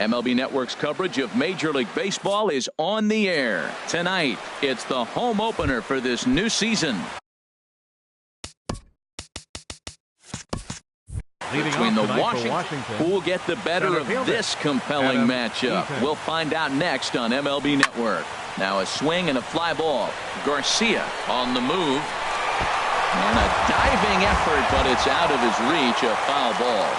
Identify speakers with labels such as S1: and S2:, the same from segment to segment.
S1: MLB Network's coverage of Major League Baseball is on the air. Tonight, it's the home opener for this new season. Between the Washington, who will get the better of this compelling matchup? We'll find out next on MLB Network. Now a swing and a fly ball. Garcia on the move. And a diving effort, but it's out of his reach, a foul ball.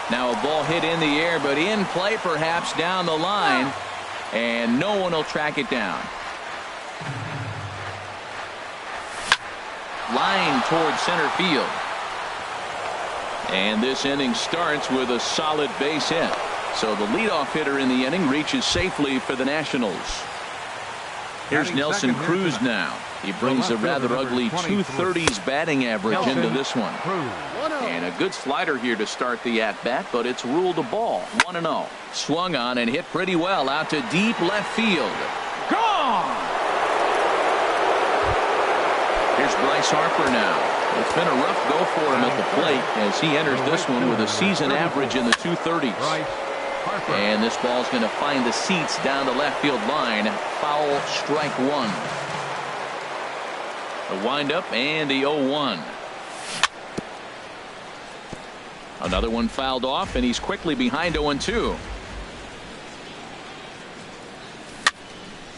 S1: Now a ball hit in the air, but in play perhaps down the line, and no one will track it down. Line towards center field. And this inning starts with a solid base hit. So the leadoff hitter in the inning reaches safely for the Nationals. Here's Nelson Cruz now. He brings a rather ugly 230s batting average into this one. And a good slider here to start the at-bat, but it's ruled a ball. 1-0. Swung on and hit pretty well out to deep left field. Gone! Here's Bryce Harper now. It's been a rough go for him at the plate as he enters this one with a season average in the 230s. And this ball's going to find the seats down the left field line. Foul, strike one. The windup and the 0-1. Another one fouled off, and he's quickly behind 0-2.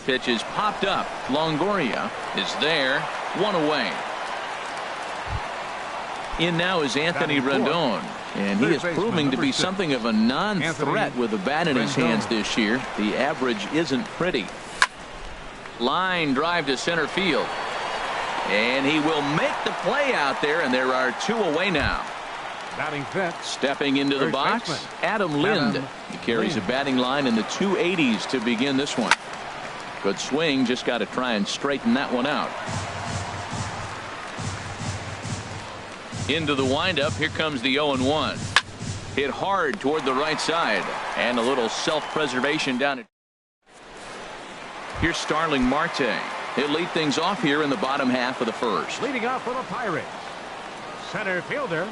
S1: Pitch is popped up. Longoria is there. One away. In now is Anthony Rendon, and he is proving to be something of a non-threat with the bat in his hands this year. The average isn't pretty. Line drive to center field, and he will make the play out there, and there are two away now. Stepping into the box, Adam Lind. He carries a batting line in the 280s to begin this one. Good swing, just got to try and straighten that one out. Into the windup, here comes the 0-1. Hit hard toward the right side, and a little self-preservation down. Here's Starling Marte. He'll lead things off here in the bottom half of the first.
S2: Leading off for the Pirates, center fielder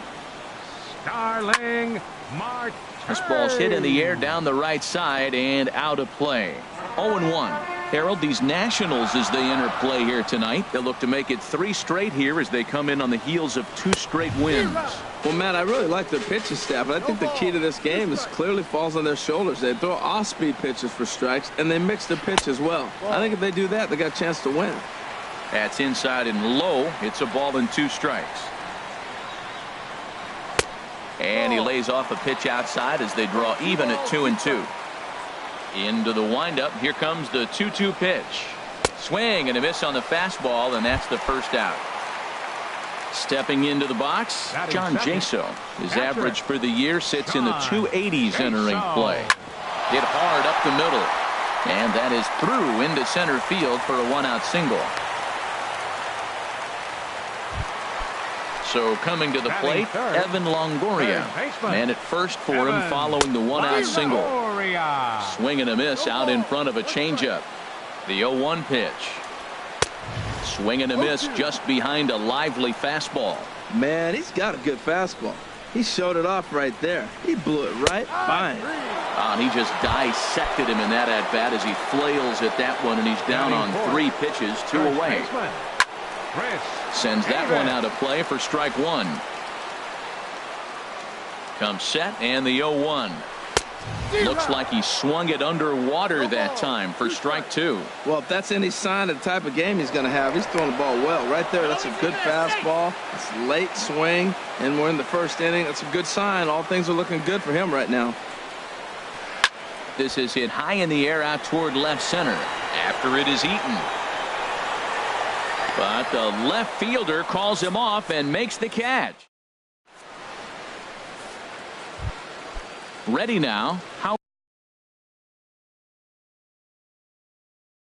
S2: Starling Marte.
S1: This ball's hit in the air down the right side and out of play. 0-1. Harold, these Nationals, as they enter play here tonight, they'll look to make it 3 straight here as they come in on the heels of 2 straight wins.
S3: Well, Matt, I really like their pitching staff, but I think the key to this game is clearly falls on their shoulders. They throw off-speed pitches for strikes, and they mix the pitch as well. I think if they do that, they got a chance to win.
S1: That's inside and low. It's a ball and 2 strikes. And he lays off a pitch outside as they draw even at 2-2. Into the windup. Here comes the 2-2 pitch. Swing and a miss on the fastball, and that's the first out. Stepping into the box, John Jaso. His average for the year sits in the 280s entering play. Hit hard up the middle, and that is through into center field for a 1-out single. So coming to the plate, Evan Longoria. And at first for him following the 1-out single. Swing and a miss out in front of a changeup. The 0-1 pitch. Swing and a miss just behind a lively fastball.
S3: Man, he's got a good fastball. He showed it off right there. He blew it right fine.
S1: He just dissected him in that at-bat as he flails at that one, and he's down on 3 pitches, 2 away. Sends that one out of play for strike 1. Comes set and the 0-1. Looks like he swung it underwater that time for strike 2.
S3: Well, if that's any sign of the type of game he's going to have, he's throwing the ball well. Right there, that's a good fastball. It's a late swing, and we're in the first inning. That's a good sign. All things are looking good for him right now.
S1: This is hit high in the air out toward left center after it is eaten. But the left fielder calls him off and makes the catch. Ready now.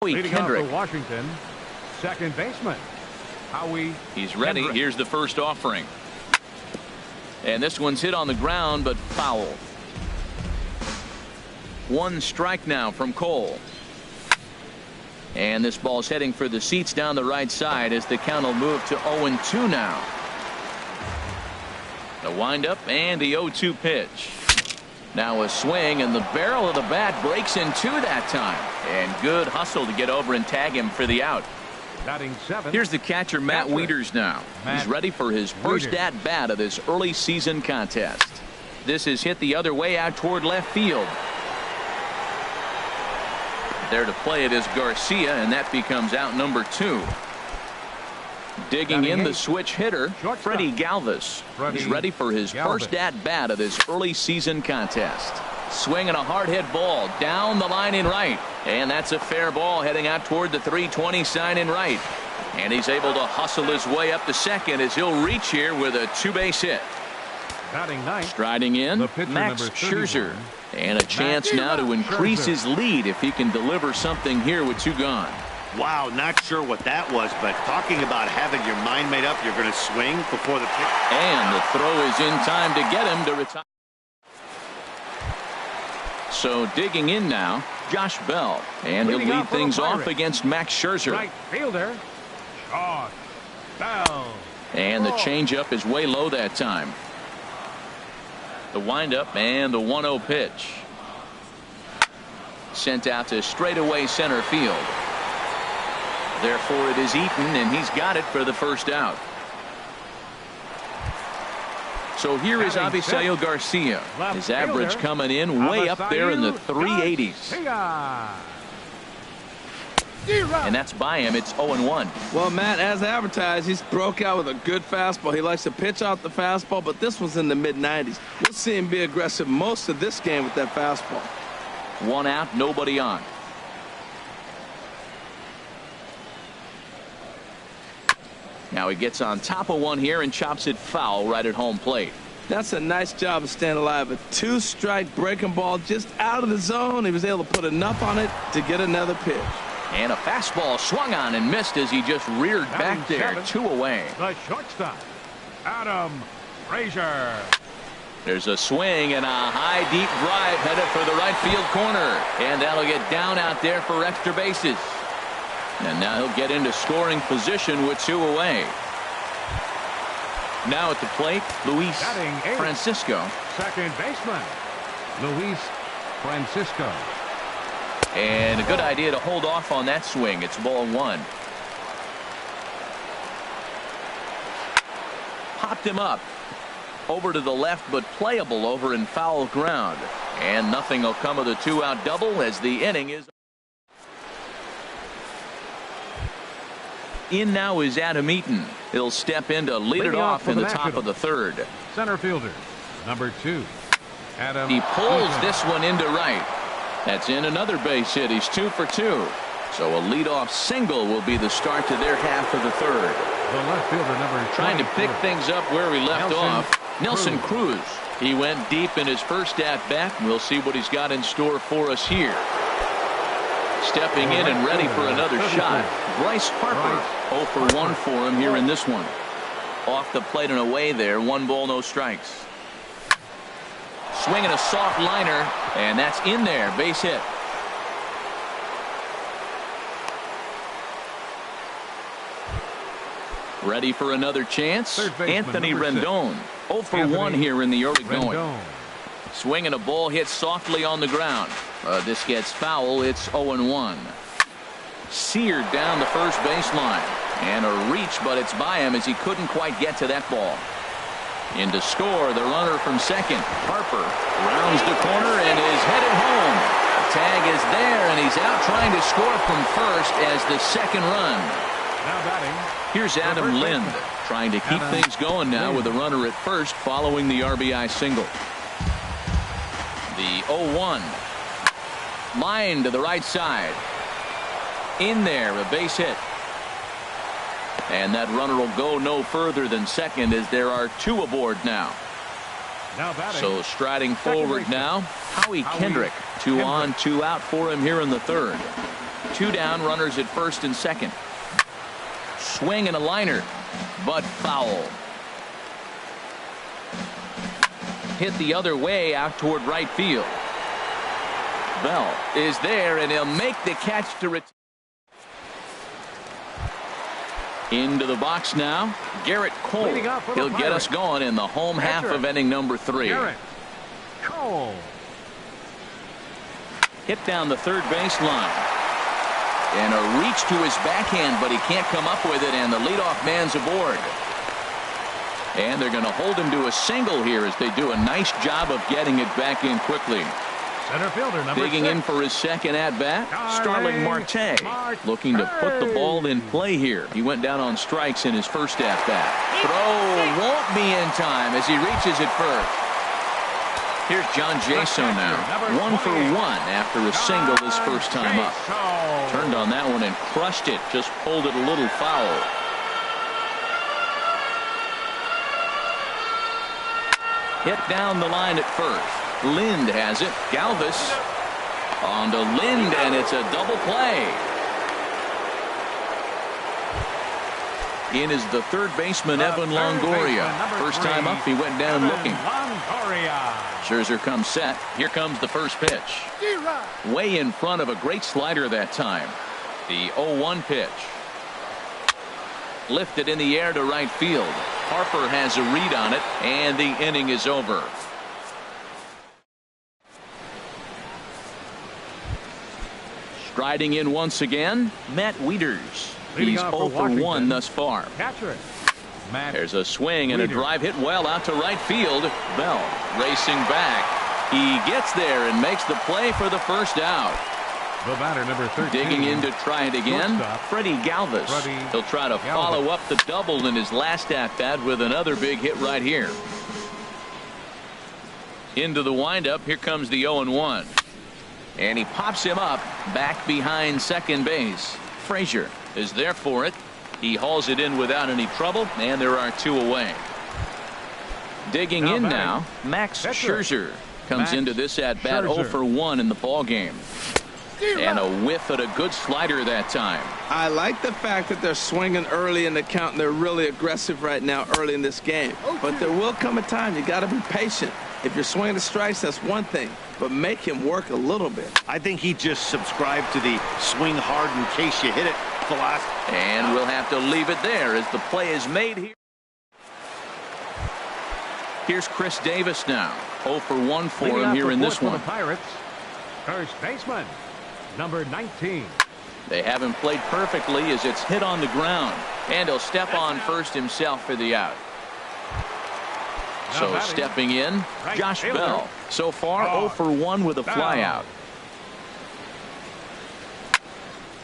S2: Leading off for Washington, second baseman Howie.
S1: He's ready.
S2: Hendrick.
S1: Here's the first offering. And this one's hit on the ground, but foul. 1 strike now from Cole. And this ball's heading for the seats down the right side as the count will move to 0-2 now. The windup and the 0-2 pitch. Now a swing, and the barrel of the bat breaks in two that time. And good hustle to get over and tag him for the out.
S2: Batting 7.
S1: Here's the catcher, Matt Wieters now. He's ready for his first at-bat of this early season contest. This is hit the other way out toward left field. There to play it is Garcia, and that becomes out number 2. Digging in the switch hitter, Freddie Galvis. He's ready for his first at-bat of this early season contest. Swinging a hard hit ball down the line in right. And that's a fair ball heading out toward the 320 sign in right. And he's able to hustle his way up to second as he'll reach here with a 2-base hit. Striding in, Max Scherzer. And a chance now to increase his lead if he can deliver something here with 2 gone.
S4: Wow, not sure what that was, but talking about having your mind made up, you're going to swing before the pitch.
S1: And the throw is in time to get him to retire. So digging in now, Josh Bell, and he'll lead things off against Max Scherzer.
S2: Right fielder, Josh Bell.
S1: And the changeup is way low that time. The windup and the 1-0 pitch. Sent out to straightaway center field. Therefore, it is Eaton, and he's got it for the first out. So here is Avisail Garcia. His average coming in way up there in the 380s. And that's by him. It's 0-1.
S3: Well, Matt, as advertised, he's broke out with a good fastball. He likes to pitch out the fastball, but this was in the mid-90s. We'll see him be aggressive most of this game with that fastball.
S1: 1 out, nobody on. Now he gets on top of one here and chops it foul right at home plate.
S3: That's a nice job of staying alive. A 2-strike breaking ball just out of the zone. He was able to put enough on it to get another pitch.
S1: And a fastball swung on and missed as he just reared back there. 2 away.
S2: The shortstop, Adam Frazier.
S1: There's a swing and a high deep drive headed for the right field corner. And that'll get down out there for extra bases. And now he'll get into scoring position with 2 away. Now at the plate, Luis Francisco.
S2: Second baseman, Luis Francisco.
S1: And a good idea to hold off on that swing. It's ball 1. Popped him up. Over to the left, but playable over in foul ground. And nothing will come of the 2-out double as the inning is. In now is Adam Eaton. He'll step in to lead it off in the top of the 3rd.
S2: Center fielder, number 2, Adam.
S1: He pulls this one into right. That's in another base hit. He's 2 for 2. So a leadoff single will be the start to their half of the 3rd.
S2: The left fielder, number 24.
S1: Trying to pick things up where he left off. Nelson Cruz. He went deep in his first at-bat. We'll see what he's got in store for us here. Stepping in and ready for another shot, Bryce Harper. 0 for 1 for him here in this one. Off the plate and away there. 1 ball, no strikes. Swinging a soft liner, and that's in there. Base hit. Ready for another chance. Anthony Rendon. 0 for 1 here in the early going. Swinging a ball hit softly on the ground. This gets foul. It's 0-1. Seared down the first baseline. And a reach, but it's by him as he couldn't quite get to that ball. In to score, the runner from second. Harper rounds the corner and is headed home. The tag is there, and he's out trying to score from first as the second run.
S2: Now batting.
S1: Here's Adam Lind trying to keep things going now with a runner at first following the RBI single. The 0-1. Line to the right side. In there, a base hit. And that runner will go no further than second as there are 2 aboard now. So striding forward now, Howie Kendrick. 2 on, 2 out for him here in the 3rd. 2 down, runners at first and second. Swing and a liner, but foul. Hit the other way out toward right field. Bell is there, and he'll make the catch to return. Into the box now, Garrett Cole. He'll get us going in the home half of inning number 3.
S2: Garrett Cole.
S1: Hit down the third baseline. And a reach to his backhand, but he can't come up with it, and the leadoff man's aboard. And they're going to hold him to a single here as they do a nice job of getting it back in quickly.
S2: Center fielder number
S1: Digging
S2: 6.
S1: in for his second at-bat, Starling Marte, looking to put the ball in play here. He went down on strikes in his first at-bat. Throw won't be in time as he reaches it first. Here's John Jaso now, 1 for 1 after a single his first time up. Turned on that one and crushed it, just pulled it a little foul. Hit down the line at first. Lind has it. Galvis on to Lind, and it's a double play. In is the third baseman, Evan Longoria. First time up, he went down looking. Scherzer comes set. Here comes the first pitch. Way in front of a great slider that time. The 0-1 pitch. Lifted in the air to right field. Harper has a read on it, and the inning is over. Striding in once again, Matt Wieters. He's 0 for 1 thus far. There's a swing and a drive hit well out to right field. Bell racing back. He gets there and makes the play for the first out.
S2: The batter, number 13.
S1: Digging in to try it again, Freddie Galvis. He'll try to follow up the double in his last at-bat with another big hit right here. Into the windup, here comes the 0-1. And he pops him up back behind second base. Frazier is there for it. He hauls it in without any trouble, and there are 2 away. Digging in now, Max Scherzer comes into this at-bat 0 for 1 in the ball game. And a whiff at a good slider that time.
S3: I like the fact that they're swinging early in the count, and they're really aggressive right now early in this game. But there will come a time you got to be patient. If you're swinging the strikes, that's one thing, but make him work a little bit.
S4: I think he just subscribed to the swing hard in case you hit it philosophy.
S1: And we'll have to leave it there as the play is made here. Here's Chris Davis now. 0 for 1 for him here in this one.
S2: Pirates, first baseman, number 19.
S1: They haven't played perfectly as it's hit on the ground. And he'll step on first himself for the out. So stepping in, Josh Bell. So far 0 for 1 with a flyout.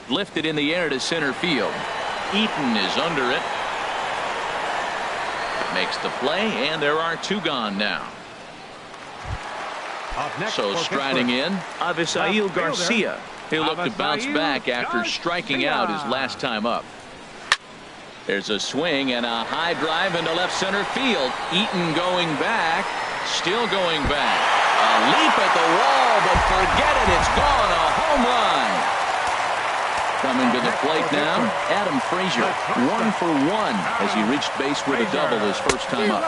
S1: Lifted in the air to center field. Eaton is under it. Makes the play, and there are 2 gone now. So striding in, Avisail Garcia. He'll look to bounce back after striking out his last time up. There's a swing and a high drive into left center field. Eaton going back, still going back. A leap at the wall, but forget it, it's gone. A home run. Coming to the plate now, Adam Frazier, 1 for 1 as he reached base with a double his first time up.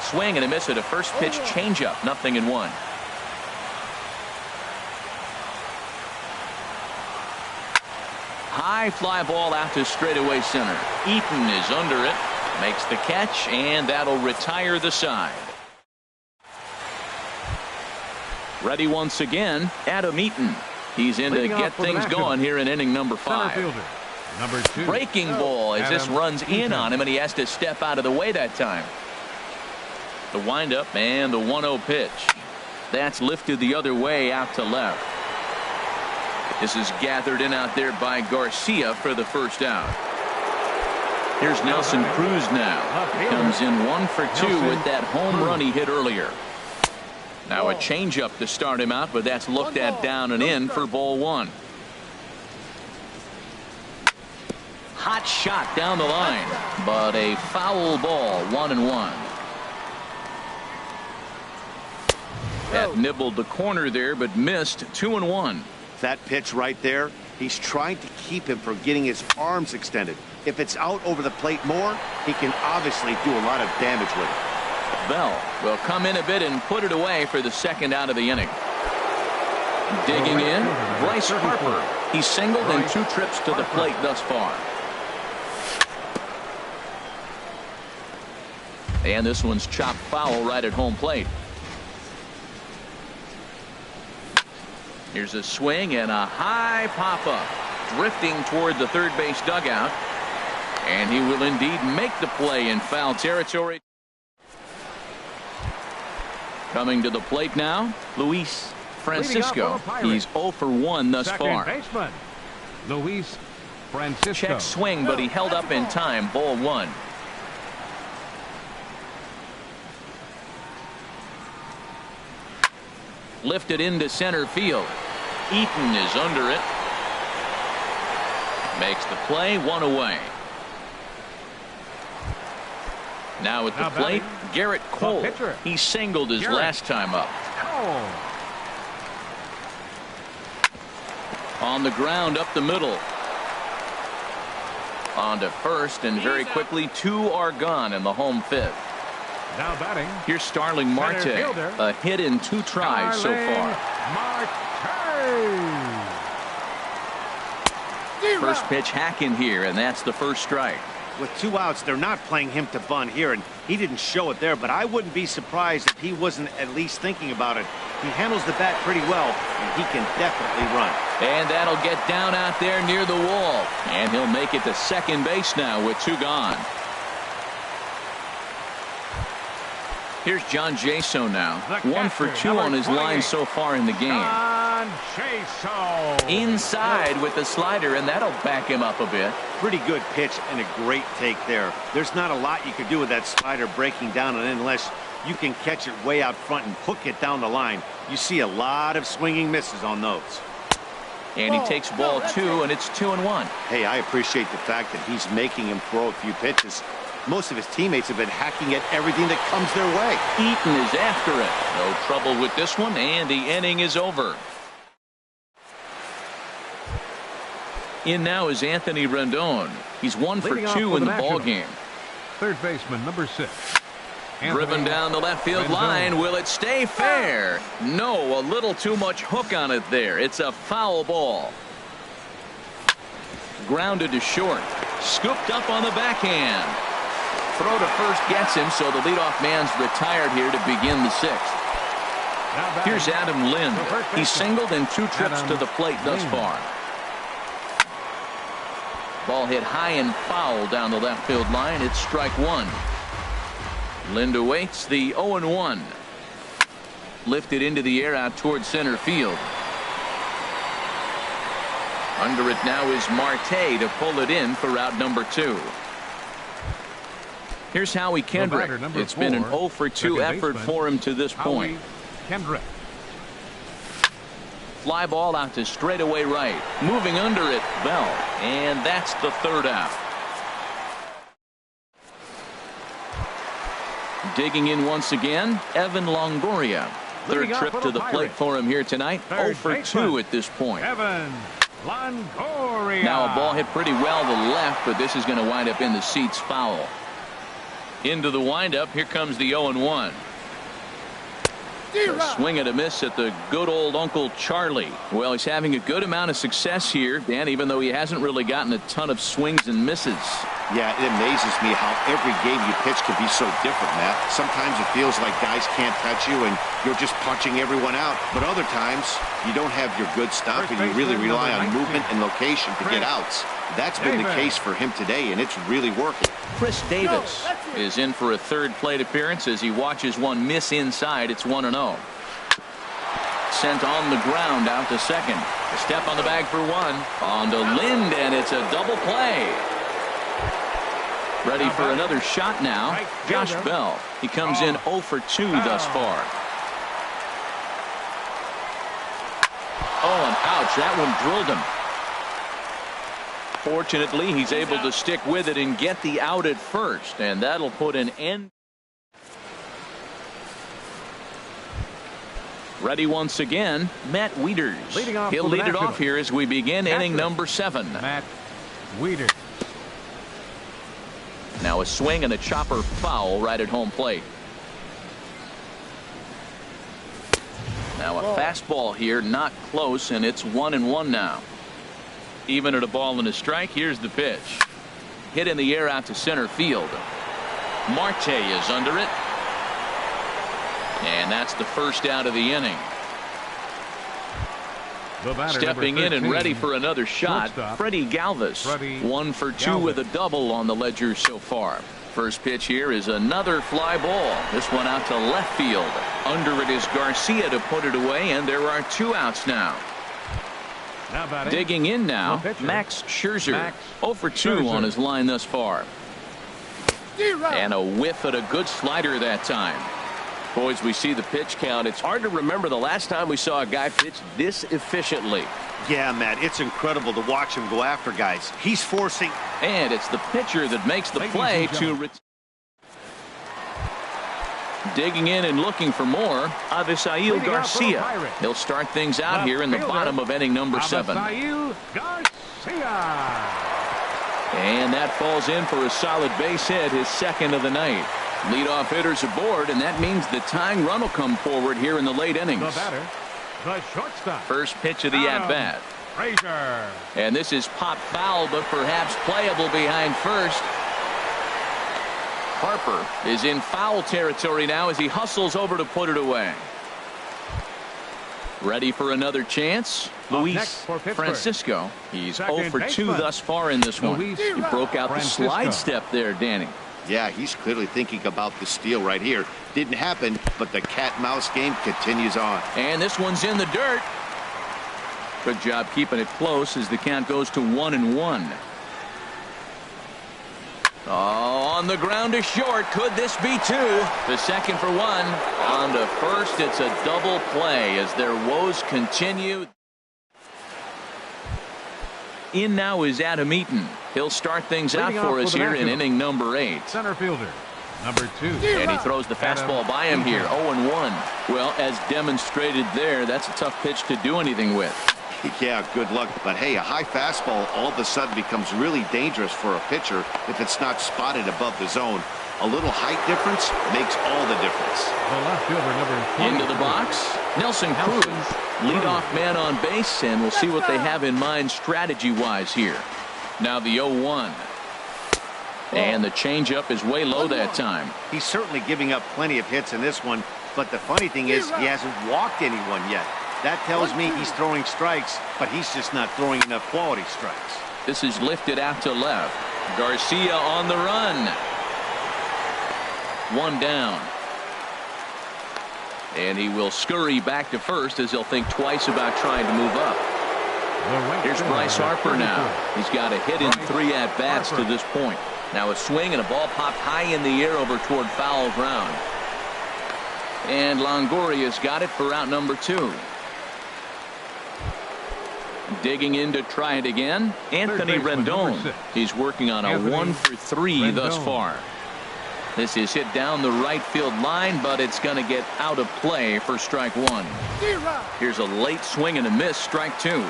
S1: Swing and a miss at a first pitch changeup, 0-1. High fly ball out to straightaway center. Eaton is under it, makes the catch, and that'll retire the side. Ready once again, Adam Eaton. He's in to get things going here in inning number 5.
S2: Number 2.
S1: Breaking ball as this runs in on him, and he has to step out of the way that time. The windup and the 1-0 pitch. That's lifted the other way out to left. This is gathered in out there by Garcia for the first out. Here's Nelson Cruz now. Comes in 1 for 2 with that home run he hit earlier. Now a changeup to start him out, but that's looked at down and in for ball 1. Hot shot down the line, but a foul ball, 1-1. That nibbled the corner there, but missed, 2-1.
S4: That pitch right there, he's trying to keep him from getting his arms extended. If it's out over the plate more, he can obviously do a lot of damage with it.
S1: Bell will come in a bit and put it away for the second out of the inning. Digging in, Bryce Harper. He's singled in 2 trips to the plate thus far. And this one's chopped foul right at home plate. Here's a swing and a high pop-up, drifting toward the third base dugout. And he will indeed make the play in foul territory. Coming to the plate now, Luis Francisco. He's 0 for 1 thus far.
S2: Second baseman, Luis Francisco.
S1: Check swing, but he held up in time. Ball 1. Lifted into center field. Eaton is under it. Makes the play, 1 away. Now at the plate, Garrett Cole. He singled his last time up. On the ground up the middle. On to first, and very quickly 2 are gone in the home 5th.
S2: Now batting.
S1: Here's Starling Marte. A hit in 2 tries so far. First pitch hacking here, and that's the first strike.
S4: With 2 outs, they're not playing him to bunt here, and he didn't show it there, but I wouldn't be surprised if he wasn't at least thinking about it. He handles the bat pretty well, and he can definitely run.
S1: And that'll get down out there near the wall, and he'll make it to second base now with 2 gone. Here's John Jaso now. 1 for 2 on his line so far in the game. Inside with the slider, and that'll back him up a bit.
S4: Pretty good pitch and a great take there. There's not a lot you could do with that slider breaking down, and unless you can catch it way out front and hook it down the line, you see a lot of swinging misses on those.
S1: And he takes ball 2, and it's 2-1.
S4: Hey, I appreciate the fact that he's making him throw a few pitches. Most of his teammates have been hacking at everything that comes their way.
S1: Eaton is after it. No trouble with this one, and the inning is over. In now is Anthony Rendon. He's 1 for 2 in the ball game.
S2: Third baseman, number 6.
S1: Driven down the left field line. Will it stay fair? No, a little too much hook on it there. It's a foul ball. Grounded to short. Scooped up on the backhand. Throw to first gets him, so the leadoff man's retired here to begin the 6th. Here's Adam Lind. He's singled in 2 trips to the plate thus far. Ball hit high and foul down the left field line. It's strike 1. Lind awaits the 0-1. Lifted into the air out toward center field. Under it now is Marte to pull it in for out number 2. Here's Howie Kendrick. It's been an 0 for 2 effort for him to this point. Fly ball out to straightaway right. Moving under it, Bell. And that's the 3rd out. Digging in once again, Evan Longoria. 3rd trip to the plate for him here tonight. 0 for 2 at this point.
S2: Evan Longoria.
S1: Now a ball hit pretty well to the left, but this is going to wind up in the seats foul. Into the windup. Here comes the 0-1. A swing and a miss at the good old Uncle Charlie. Well, he's having a good amount of success here, Dan, even though he hasn't really gotten a ton of swings and misses.
S4: Yeah, it amazes me how every game you pitch can be so different, Matt. Sometimes it feels like guys can't touch you and you're just punching everyone out. But other times, you don't have your good stuff and you really rely on movement and location to get outs. That's been the case for him today, and it's really working.
S1: Chris Davis is in for a 3rd plate appearance as he watches one miss inside. It's 1-0. Sent on the ground out to second. A step on the bag for 1. On to Lind, and it's a double play. Ready for another shot now. Josh Bell. He comes in 0 for 2 thus far. Oh, and ouch. That one drilled him. Fortunately, he's able to stick with it and get the out at first, and that'll put an end. Ready once again, Matt Wieters. He'll lead it off here as we begin inning number 7.
S2: Matt Wieters.
S1: Now a swing and a chopper foul right at home plate. Now a fastball here, not close, and it's 1-1 now. Even at a ball and a strike. Here's the pitch. Hit in the air out to center field. Marte is under it. And that's the first out of the inning. Stepping in and ready for another shot, Freddie Galvis. 1 for 2 with a double on the ledger so far. First pitch here is another fly ball. This one out to left field. Under it is Garcia to put it away, and there are 2 outs now. Digging in now, Max Scherzer. 0 for 2 on his line thus far. And a whiff at a good slider that time. Boys, we see the pitch count. It's hard to remember the last time we saw a guy pitch this efficiently.
S4: Yeah, Matt, it's incredible to watch him go after guys. He's forcing.
S1: And it's the pitcher that makes the play to digging in and looking for more. Avisail Garcia. He'll start things out here in the bottom of inning number 7.
S2: Avisail Garcia.
S1: And that falls in for a solid base hit, his second of the night. Leadoff hitters aboard, and that means the tying run will come forward here in the late innings.
S2: The batter, the shortstop.
S1: First pitch of the at-bat.
S2: Frazier.
S1: And this is pop foul, but perhaps playable behind first. Harper is in foul territory now as he hustles over to put it away. Ready for another chance? Luis Francisco. He's 0 for 2 thus far in this one. He broke out the slide step there, Danny.
S4: Yeah, he's clearly thinking about the steal right here. Didn't happen, but the cat-mouse game continues on.
S1: And this one's in the dirt. Good job keeping it close as the count goes to 1-1. Oh, on the ground to short. Could this be 2? The second for 1. On to first, it's a double play as their woes continue. In now is Adam Eaton. He'll start things out for us here in inning number 8.
S2: Center fielder, number 2.
S1: And he throws the fastball by him here. 0-1. Well, as demonstrated there, that's a tough pitch to do anything with.
S4: Yeah, good luck. But hey, a high fastball all of a sudden becomes really dangerous for a pitcher if it's not spotted above the zone. A little height difference makes all the difference.
S2: The left fielder, number 20.
S1: Into the box, Nelson Cruz, leadoff man on base, and we'll see what they have in mind strategy-wise here. Now the 0-1. And the changeup is way low that time.
S4: He's certainly giving up plenty of hits in this one, but the funny thing is he hasn't walked anyone yet. That tells me he's throwing strikes, but he's just not throwing enough quality strikes.
S1: This is lifted out to left. Garcia on the run. 1 down. And he will scurry back to first as he'll think twice about trying to move up. Here's Bryce Harper now. He's got a hit in 3 at-bats to this point. Now a swing and a ball popped high in the air over toward foul ground. And Longoria's got it for out number 2. Digging in to try it again, Anthony Rendon. He's working on a 1 for 3 thus far. This is hit down the right field line, but it's going to get out of play for strike 1. Here's a late swing and a miss, strike 2.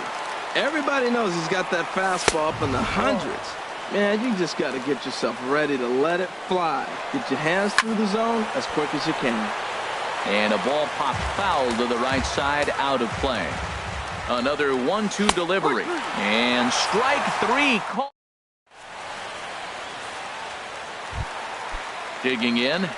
S3: Everybody knows he's got that fastball up in the hundreds. Man, you just got to get yourself ready to let it fly. Get your hands through the zone as quick as you can.
S1: And a ball popped foul to the right side, out of play. Another 1-2 delivery. And strike 3 call. Digging in.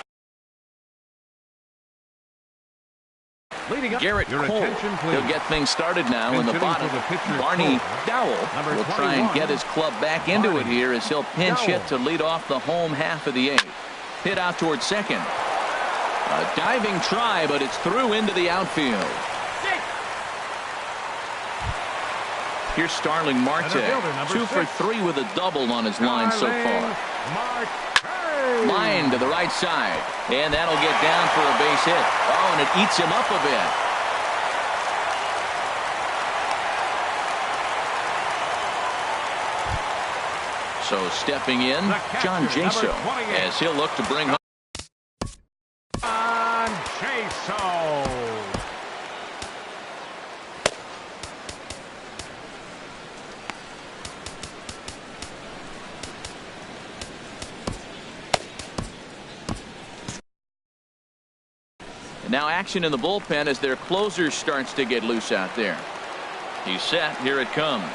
S1: Garrett Cole. He'll get things started now in the bottom. Barney Dowell will try and get his club back into it here as he'll pinch hit to lead off the home half of the 8th. Hit out towards second. A diving try, but it's through into the outfield. Here's Starling Marte. 2 for 3 with a double on his line so far. Line to the right side. And that'll get down for a base hit. Oh, and it eats him up a bit. So stepping in, John Jaso, as he'll look to bring home.
S2: John Jaso.
S1: Now action in the bullpen as their closer starts to get loose out there. He's set. Here it comes.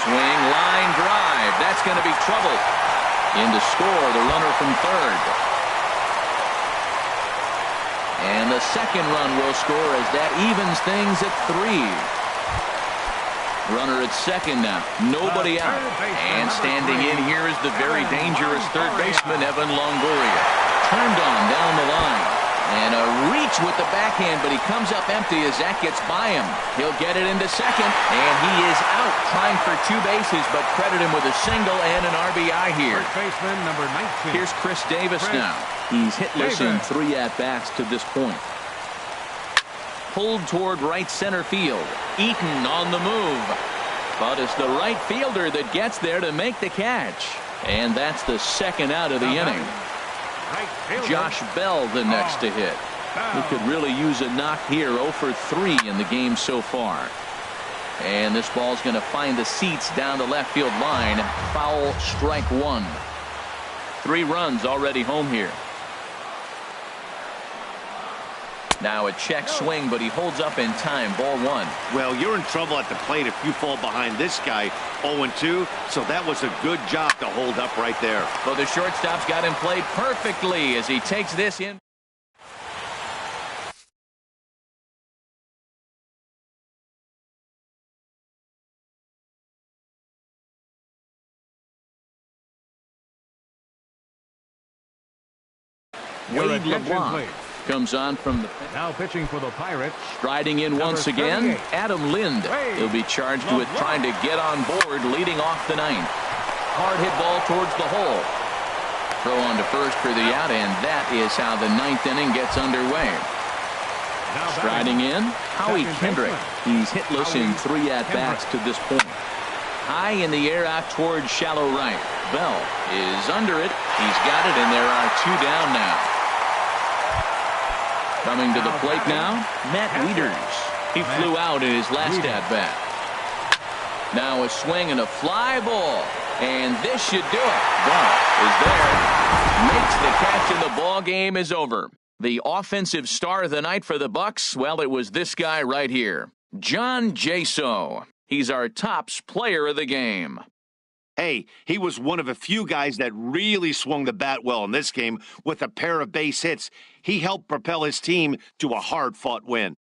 S1: Swing, line drive. That's going to be trouble. In to score the runner from third. And the second run will score as that evens things at 3. Runner at second now. Nobody out. And standing in here is the very dangerous third baseman, Evan Longoria. Turned on down the line. And a reach with the backhand, but he comes up empty as that gets by him. He'll get it into second, and he is out trying for 2 bases, but credit him with a single and an RBI here.
S2: First baseman, number 19.
S1: Here's Chris Davis now. He's hitless in 3 at-bats to this point. Pulled toward right center field. Eaton on the move. But it's the right fielder that gets there to make the catch. And that's the second out of the inning. Josh Bell the next to hit. He could really use a knock here. 0 for 3 in the game so far. And this ball's going to find the seats down the left field line. Foul, strike 1. 3 runs already home here. Now a check swing, but he holds up in time. Ball 1.
S4: Well, you're in trouble at the plate if you fall behind this guy. 0-2, so that was a good job to hold up right there.
S1: Well, the shortstop's got him played perfectly as he takes this in. Wade LeBlanc comes on from the
S2: now pitching for the Pirates.
S1: Striding in once again,
S2: 38.
S1: Adam Lind. He'll be charged with trying to get on board leading off the 9th. Hard hit ball towards the hole. Throw on to first for the out, and that is how the 9th inning gets underway. Striding in, Howie Kendrick. He's hitless in 3 at-bats to this point. High in the air out towards shallow right. Bell is under it. He's got it, and there are 2 down now. Coming to the plate now, Matt Wieters. He flew out in his last at-bat. Now a swing and a fly ball. And this should do it. Bell is there. Makes the catch, and the ball game is over. The offensive star of the night for the Bucks, well, it was this guy right here. John Jaso. He's our tops player of the game.
S4: Hey, he was one of a few guys that really swung the bat well in this game with a pair of base hits. He helped propel his team to a hard-fought win.